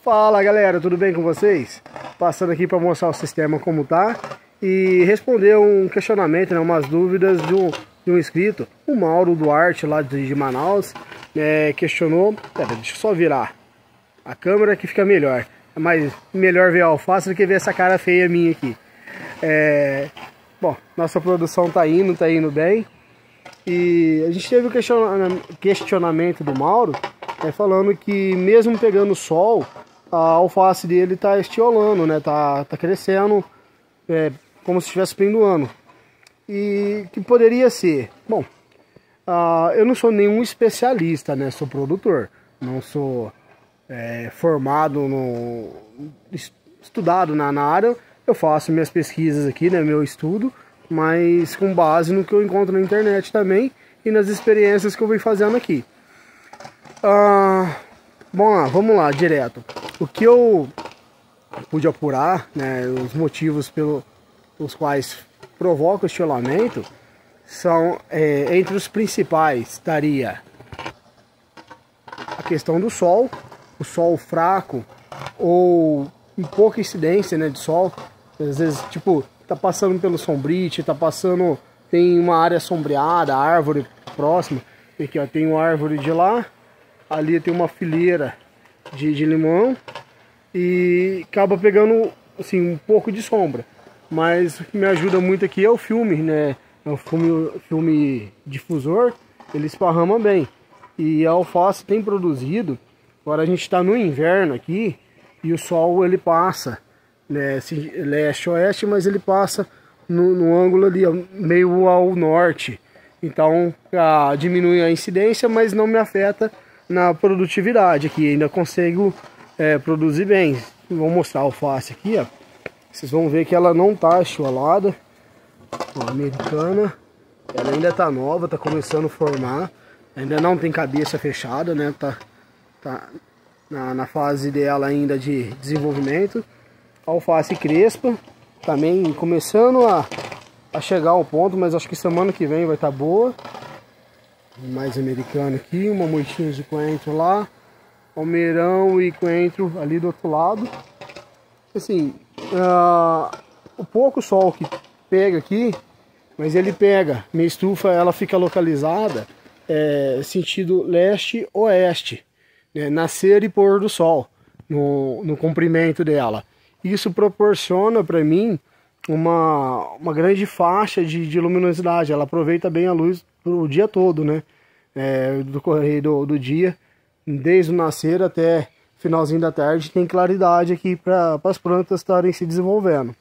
Fala galera, tudo bem com vocês? Passando aqui para mostrar o sistema como tá e responder um questionamento, né, umas dúvidas de um inscrito, o Mauro Duarte lá de Manaus, questionou. Pera, deixa eu só virar a câmera que fica melhor. É mais melhor ver a alface do que ver essa cara feia minha aqui. Bom, nossa produção tá indo bem. E a gente teve o questionamento do Mauro, falando que mesmo pegando sol, a alface dele tá estiolando, né? Tá crescendo como se estivesse pendoando. E que poderia ser? Bom, eu não sou nenhum especialista, né? Sou produtor, não sou formado, estudado na área. Eu faço minhas pesquisas aqui, né? Meu estudo, mas com base no que eu encontro na internet também e nas experiências que eu vou fazendo aqui. Bom, vamos lá, direto. O que eu pude apurar, né, os motivos pelos quais provoca o estiolamento, são, entre os principais, estaria a questão do sol, o sol fraco ou em pouca incidência, né, de sol. Às vezes, tipo, tá passando pelo sombrite, tem uma área sombreada, árvore próxima. Aqui, ó, tem uma árvore de lá, ali tem uma fileira de limão e acaba pegando, assim, um pouco de sombra. Mas o que me ajuda muito aqui é o filme, né? É um filme difusor, ele esparrama bem. E a alface tem produzido. Agora a gente está no inverno aqui e o sol ele passa, né, leste-oeste, mas ele passa no ângulo ali, meio ao norte. Então diminui a incidência, mas não me afeta na produtividade aqui. Ainda consigo produzir bem. Vou mostrar a alface aqui, ó. Vocês vão ver que ela não está estiolada. A americana, ela ainda está nova, está começando a formar. Ainda não tem cabeça fechada, né? Tá na fase dela ainda de desenvolvimento. A alface crespa, também começando a chegar ao ponto, mas acho que semana que vem vai estar boa. Mais americano aqui, uma moitinha de coentro lá, almeirão e coentro ali do outro lado. Assim, o pouco sol que pega aqui, mas ele pega, minha estufa ela fica localizada sentido leste-oeste, né, nascer e pôr do sol no comprimento dela. Isso proporciona para mim uma grande faixa de luminosidade. Ela aproveita bem a luz o dia todo, né? Do correr do dia, desde o nascer até finalzinho da tarde, tem claridade aqui para as plantas estarem se desenvolvendo.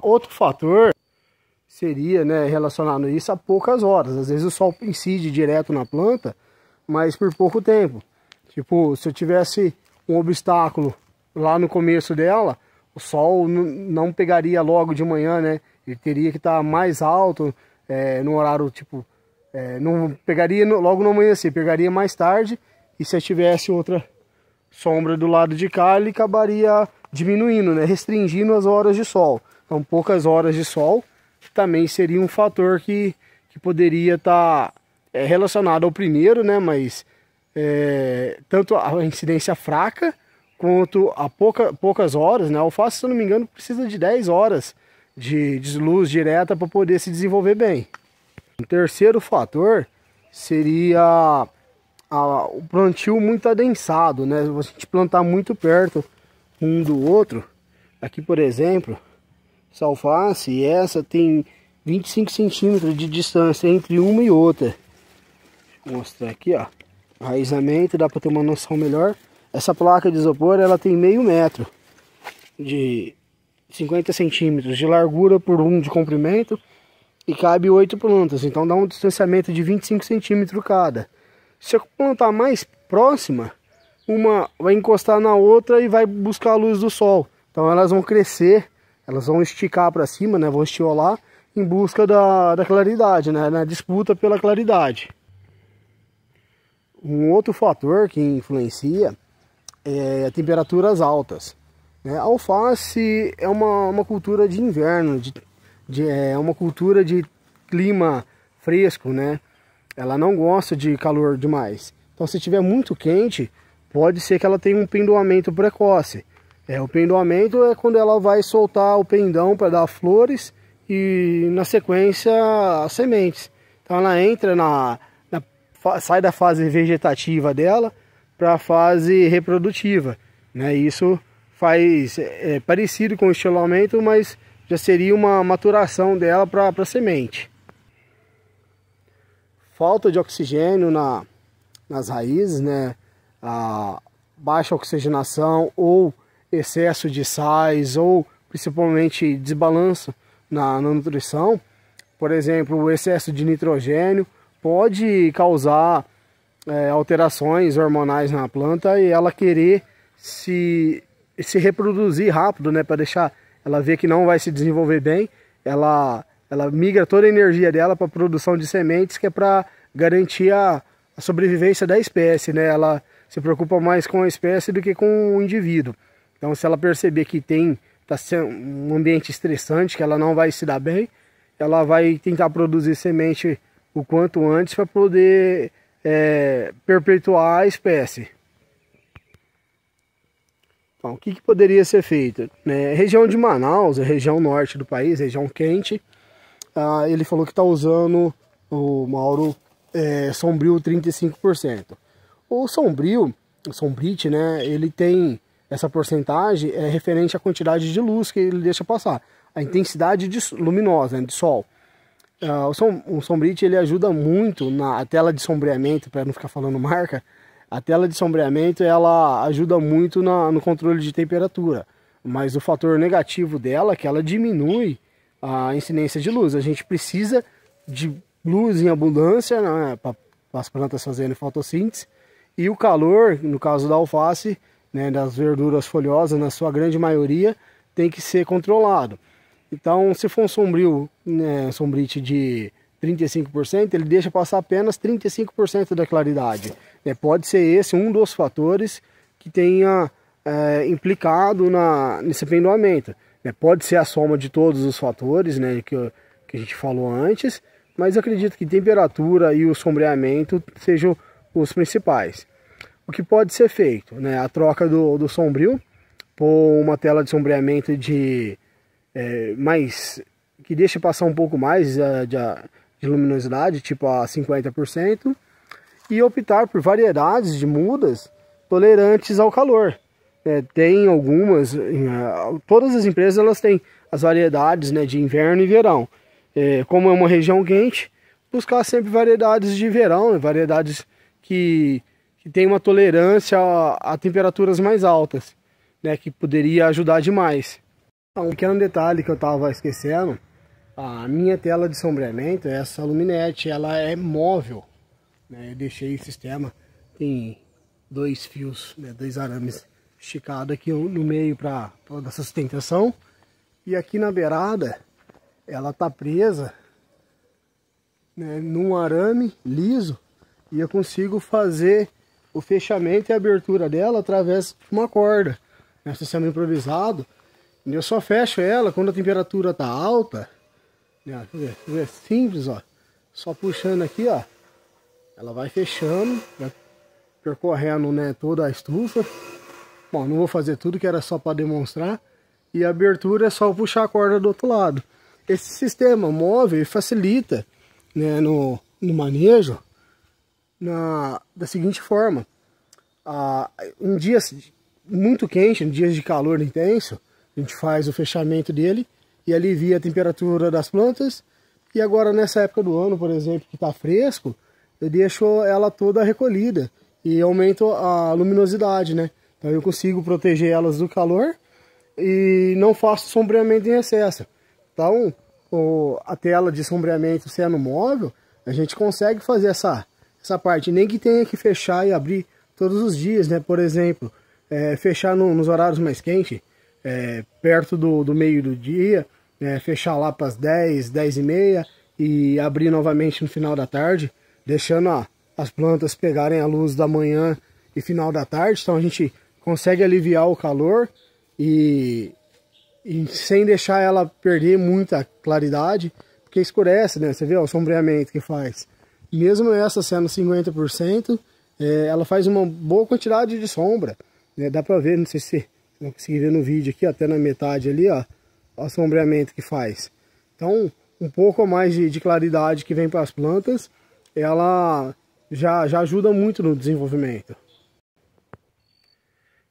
Outro fator seria, né, relacionado a isso, a poucas horas. Às vezes o sol incide direto na planta, mas por pouco tempo. Tipo, se eu tivesse um obstáculo lá no começo dela, o sol não pegaria logo de manhã, né? Ele teria que estar mais alto, no horário, tipo, não pegaria logo no amanhecer, pegaria mais tarde. E se eu tivesse outra sombra do lado de cá, ele acabaria diminuindo, né? Restringindo as horas de sol. Então, poucas horas de sol também seria um fator que poderia estar relacionado ao primeiro, né? Mas tanto a incidência fraca quanto a poucas horas, né? A alface, se eu não me engano, precisa de 10 horas de luz direta para poder se desenvolver bem. O terceiro fator seria o plantio muito adensado, né? Se a gente plantar muito perto um do outro, aqui por exemplo, essa alface e essa tem 25 centímetros de distância entre uma e outra. Vou mostrar aqui, ó, o raizamento, dá para ter uma noção melhor. Essa placa de isopor, ela tem meio metro de 50 centímetros de largura por 1 de comprimento e cabe 8 plantas, então dá um distanciamento de 25 centímetros cada. Se eu plantar mais próxima, uma vai encostar na outra e vai buscar a luz do sol. Então elas vão crescer, elas vão esticar para cima, né, vão estiolar em busca da claridade, né, na disputa pela claridade. Um outro fator que influencia é temperaturas altas. A alface é uma cultura de inverno, é uma cultura de clima fresco, né? Ela não gosta de calor demais. Então se estiver muito quente, pode ser que ela tenha um pendoamento precoce. O pendoamento é quando ela vai soltar o pendão para dar flores e na sequência as sementes. Então ela entra sai da fase vegetativa dela para a fase reprodutiva, né? Isso faz parecido com o estilamento, mas já seria uma maturação dela para a semente. Falta de oxigênio nas raízes, né? A baixa oxigenação ou excesso de sais ou principalmente desbalanço na nutrição, por exemplo, o excesso de nitrogênio pode causar alterações hormonais na planta e ela querer se reproduzir rápido, né, para deixar ela ver que não vai se desenvolver bem, ela migra toda a energia dela para a produção de sementes, que é para garantir a sobrevivência da espécie, né? Ela se preocupa mais com a espécie do que com o indivíduo. Então, se ela perceber que está sendo um ambiente estressante, que ela não vai se dar bem, ela vai tentar produzir semente o quanto antes para poder perpetuar a espécie. Então, o que poderia ser feito? Região de Manaus, a região norte do país, região quente, ele falou que está usando o Mauro Sombrio 35%. O Sombrite, né, ele tem essa porcentagem referente à quantidade de luz que ele deixa passar, a intensidade luminosa, né, de sol. O Sombrite ele ajuda muito na tela de sombreamento, para não ficar falando marca. A tela de sombreamento ela ajuda muito no controle de temperatura, mas o fator negativo dela é que ela diminui a incidência de luz. A gente precisa de luz em abundância, né, para as plantas fazerem fotossíntese, e o calor, no caso da alface, né, das verduras folhosas, na sua grande maioria, tem que ser controlado. Então, se for um sombrio, né, sombrite de 35%, ele deixa passar apenas 35% da claridade. Pode ser esse um dos fatores que tenha implicado nesse pendoamento. Pode ser a soma de todos os fatores, né, que a gente falou antes, mas eu acredito que temperatura e o sombreamento sejam os principais. O que pode ser feito? Né, a troca do sombrio por uma tela de sombreamento que deixa passar um pouco mais de luminosidade, tipo a 50%, e optar por variedades de mudas tolerantes ao calor. Tem algumas, todas as empresas elas têm as variedades, né, de inverno e verão. Como é uma região quente, buscar sempre variedades de verão, né, variedades que tem uma tolerância a temperaturas mais altas, né, que poderia ajudar demais. Um pequeno detalhe que eu estava esquecendo, a minha tela de sombreamento, essa luminete, ela é móvel, né? Eu deixei o sistema, tem dois fios, né, dois arames esticados aqui no meio para dar sustentação, e aqui na beirada ela está presa, né, num arame liso, e eu consigo fazer o fechamento e a abertura dela através de uma corda, né, sistema improvisado. Eu só fecho ela quando a temperatura está alta, né, é simples, ó, só puxando aqui, ó, ela vai fechando, vai percorrendo, né, toda a estufa. Bom, não vou fazer tudo, que era só para demonstrar, e a abertura é só puxar a corda do outro lado. Esse sistema móvel facilita, né, no manejo da seguinte forma: em dias muito quentes, em dias de calor intenso, a gente faz o fechamento dele e alivia a temperatura das plantas. E agora nessa época do ano, por exemplo, que está fresco, eu deixo ela toda recolhida e aumento a luminosidade, né? Então eu consigo proteger elas do calor e não faço sombreamento em excesso. Então a tela de sombreamento sendo móvel, a gente consegue fazer essa parte, nem que tenha que fechar e abrir todos os dias, né? Por exemplo, fechar nos horários mais quentes, perto do meio do dia, fechar lá para as 10, 10 e meia e abrir novamente no final da tarde, deixando as plantas pegarem a luz da manhã e final da tarde. Então a gente consegue aliviar o calor e sem deixar ela perder muita claridade, porque escurece, né? Você vê o sombreamento que faz. Mesmo essa sendo 50%, ela faz uma boa quantidade de sombra, né? Dá pra ver, não sei se não consegui ver no vídeo aqui, até na metade ali, ó, o sombreamento que faz. Então, um pouco a mais de claridade que vem para as plantas, ela já ajuda muito no desenvolvimento.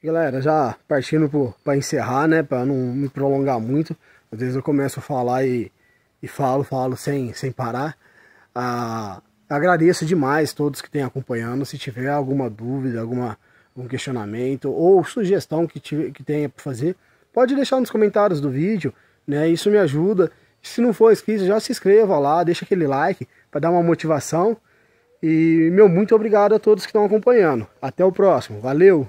Galera, já partindo para encerrar, né, para não me prolongar muito, às vezes eu começo a falar e falo sem parar. Agradeço demais todos que têm acompanhando. Se tiver alguma dúvida, algum questionamento ou sugestão que tenha para fazer, pode deixar nos comentários do vídeo, né? Isso me ajuda. Se não for inscrito, já se inscreva lá, deixa aquele like para dar uma motivação. E muito obrigado a todos que estão acompanhando. Até o próximo. Valeu!